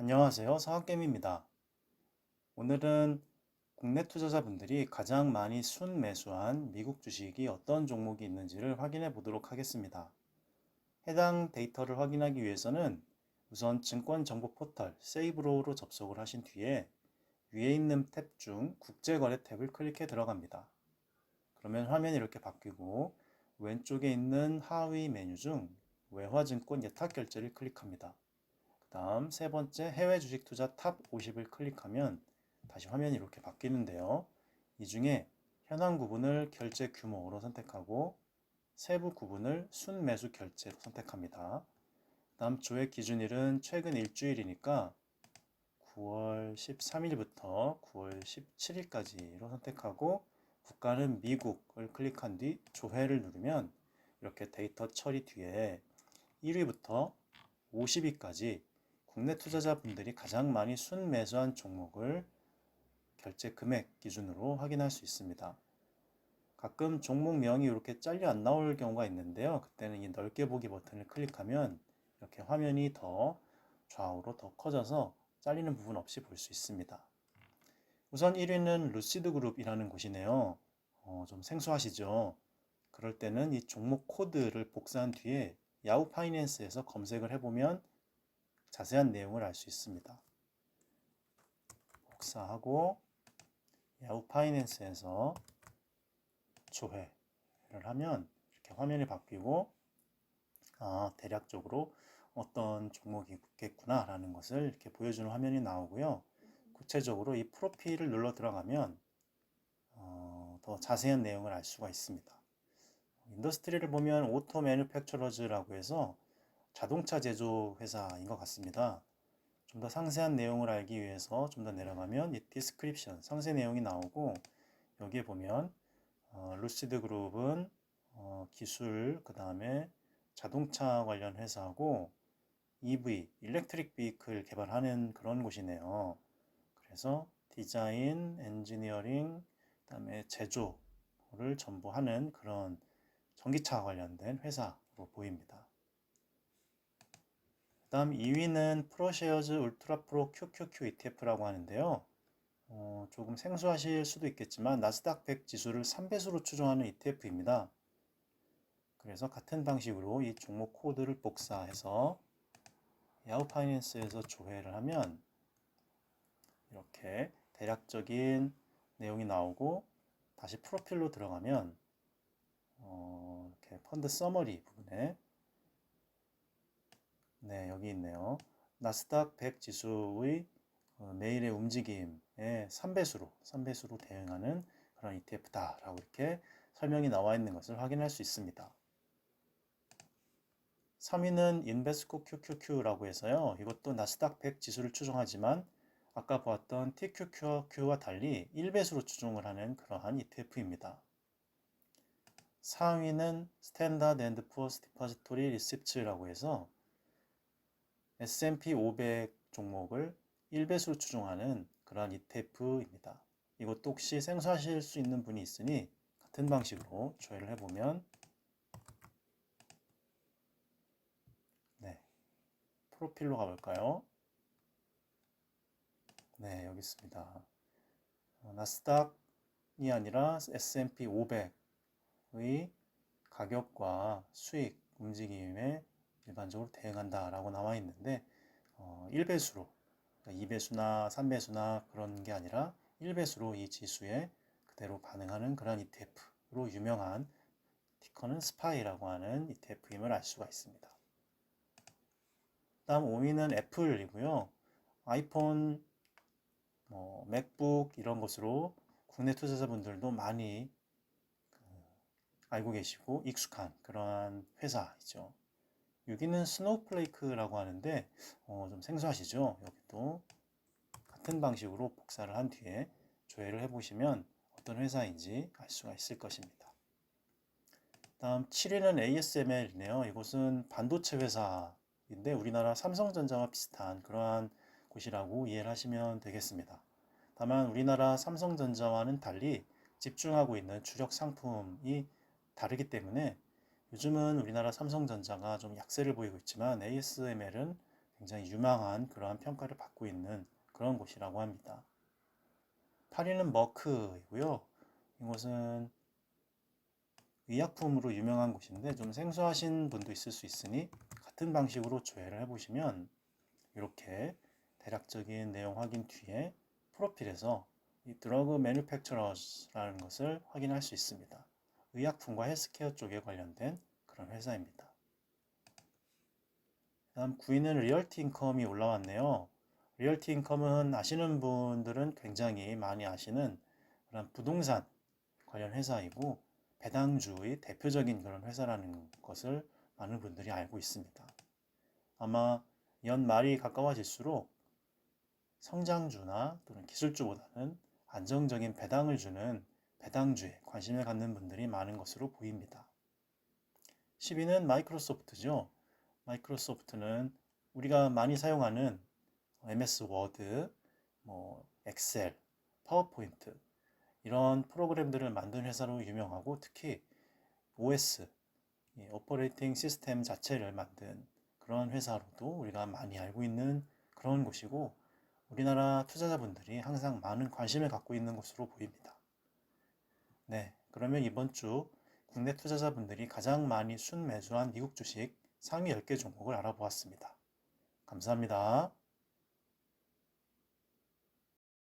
안녕하세요. 서학겜입니다. 오늘은 국내 투자자분들이 가장 많이 순매수한 미국 주식이 어떤 종목이 있는지를 확인해 보도록 하겠습니다. 해당 데이터를 확인하기 위해서는 우선 증권 정보 포털 세이브로우로 접속을 하신 뒤에 위에 있는 탭 중 국제거래 탭을 클릭해 들어갑니다. 그러면 화면이 이렇게 바뀌고 왼쪽에 있는 하위 메뉴 중 외화증권 예탁결제를 클릭합니다. 그 다음 세 번째 해외 주식 투자 탑 50을 클릭하면 다시 화면이 이렇게 바뀌는데요. 이 중에 현황 구분을 결제 규모로 선택하고 세부 구분을 순매수 결제로 선택합니다. 다음 조회 기준일은 최근 일주일이니까 9월 13일부터 9월 17일까지로 선택하고 국가는 미국을 클릭한 뒤 조회를 누르면 이렇게 데이터 처리 뒤에 1위부터 50위까지 국내 투자자분들이 가장 많이 순매수한 종목을 결제 금액 기준으로 확인할 수 있습니다. 가끔 종목명이 이렇게 잘려 안 나올 경우가 있는데요. 그때는 이 넓게 보기 버튼을 클릭하면 이렇게 화면이 더 좌우로 더 커져서 잘리는 부분 없이 볼 수 있습니다. 우선 1위는 루시드 그룹이라는 곳이네요. 좀 생소하시죠? 그럴 때는 이 종목 코드를 복사한 뒤에 야후 파이낸스에서 검색을 해보면 자세한 내용을 알 수 있습니다. 복사하고 야후 파이낸스에서 조회를 하면 이렇게 화면이 바뀌고 대략적으로 어떤 종목이 있겠구나 라는 것을 이렇게 보여주는 화면이 나오고요. 구체적으로 이 프로필을 눌러 들어가면 더 자세한 내용을 알 수가 있습니다. 인더스트리를 보면 오토 매뉴팩처러즈라고 해서 자동차 제조 회사인 것 같습니다. 좀 더 상세한 내용을 알기 위해서 좀 더 내려가면 이 디스크립션, 상세 내용이 나오고 여기에 보면 루시드 그룹은 기술, 그 다음에 자동차 관련 회사하고 EV, 일렉트릭 비클 개발하는 그런 곳이네요. 그래서 디자인, 엔지니어링, 그 다음에 제조를 전부 하는 그런 전기차 관련된 회사로 보입니다. 그 다음 2위는 프로쉐어즈 울트라 프로 QQQ ETF라고 하는데요. 조금 생소하실 수도 있겠지만 나스닥 100 지수를 3배수로 추종하는 ETF입니다. 그래서 같은 방식으로 이 종목 코드를 복사해서 야후 파이낸스에서 조회를 하면 이렇게 대략적인 내용이 나오고 다시 프로필로 들어가면 이렇게 펀드 서머리 부분에 여기 있네요. 나스닥 100 지수의 매일의 움직임의 3배수로 대응하는 그런 ETF다라고 이렇게 설명이 나와 있는 것을 확인할 수 있습니다. 3위는 인베스코 QQQ라고 해서요. 이것도 나스닥 100 지수를 추종하지만 아까 보았던 TQQ와 달리 1배수로 추종을 하는 그러한 ETF입니다. 4위는 스탠다드 앤드 푸어스 디포지토리 리시프트라고 해서 S&P 500 종목을 1배수로 추종하는 그러한 ETF입니다. 이것도 혹시 생소하실 수 있는 분이 있으니 같은 방식으로 조회를 해보면 프로필로 가볼까요? 여기 있습니다. 나스닥이 아니라 S&P 500의 가격과 수익 움직임에 일반적으로 대응한다라고 나와 있는데 1배수로, 그러니까 2배수나 3배수나 그런 게 아니라 1배수로 이 지수에 그대로 반응하는 그런 ETF로 유명한 티커는 스파이라고 하는 ETF임을 알 수가 있습니다. 다음 5위는 애플이고요. 아이폰, 맥북 이런 것으로 국내 투자자분들도 많이 알고 계시고 익숙한 그러한 회사이죠. 6위는 스노우플레이크라고 하는데 좀 생소하시죠? 여기도 같은 방식으로 복사를 한 뒤에 조회를 해보시면 어떤 회사인지 알 수가 있을 것입니다. 다음 7위는 ASML이네요. 이곳은 반도체 회사인데 우리나라 삼성전자와 비슷한 그러한 곳이라고 이해를 하시면 되겠습니다. 다만 우리나라 삼성전자와는 달리 집중하고 있는 주력 상품이 다르기 때문에 요즘은 우리나라 삼성전자가 좀 약세를 보이고 있지만 ASML은 굉장히 유망한 그러한 평가를 받고 있는 그런 곳이라고 합니다. 8위는 머크이고요. 이곳은 의약품으로 유명한 곳인데 좀 생소하신 분도 있을 수 있으니 같은 방식으로 조회를 해보시면 이렇게 대략적인 내용 확인 뒤에 프로필에서 이 드러그 매니팩처러스라는 것을 확인할 수 있습니다. 의약품과 헬스케어 쪽에 관련된 그런 회사입니다. 다음 9위는 리얼티 인컴이 올라왔네요. 리얼티 인컴은 아시는 분들은 굉장히 많이 아시는 그런 부동산 관련 회사이고 배당주의 대표적인 그런 회사라는 것을 많은 분들이 알고 있습니다. 아마 연말이 가까워질수록 성장주나 또는 기술주보다는 안정적인 배당을 주는 배당주에 관심을 갖는 분들이 많은 것으로 보입니다. 10위는 마이크로소프트죠. 마이크로소프트는 우리가 많이 사용하는 MS 워드, 엑셀, 파워포인트 이런 프로그램들을 만든 회사로 유명하고 특히 OS, 오퍼레이팅 시스템 자체를 만든 그런 회사로도 우리가 많이 알고 있는 그런 곳이고 우리나라 투자자분들이 항상 많은 관심을 갖고 있는 것으로 보입니다. 네, 그러면 이번 주 국내 투자자분들이 가장 많이 순매수한 미국 주식 상위 10개 종목을 알아보았습니다. 감사합니다.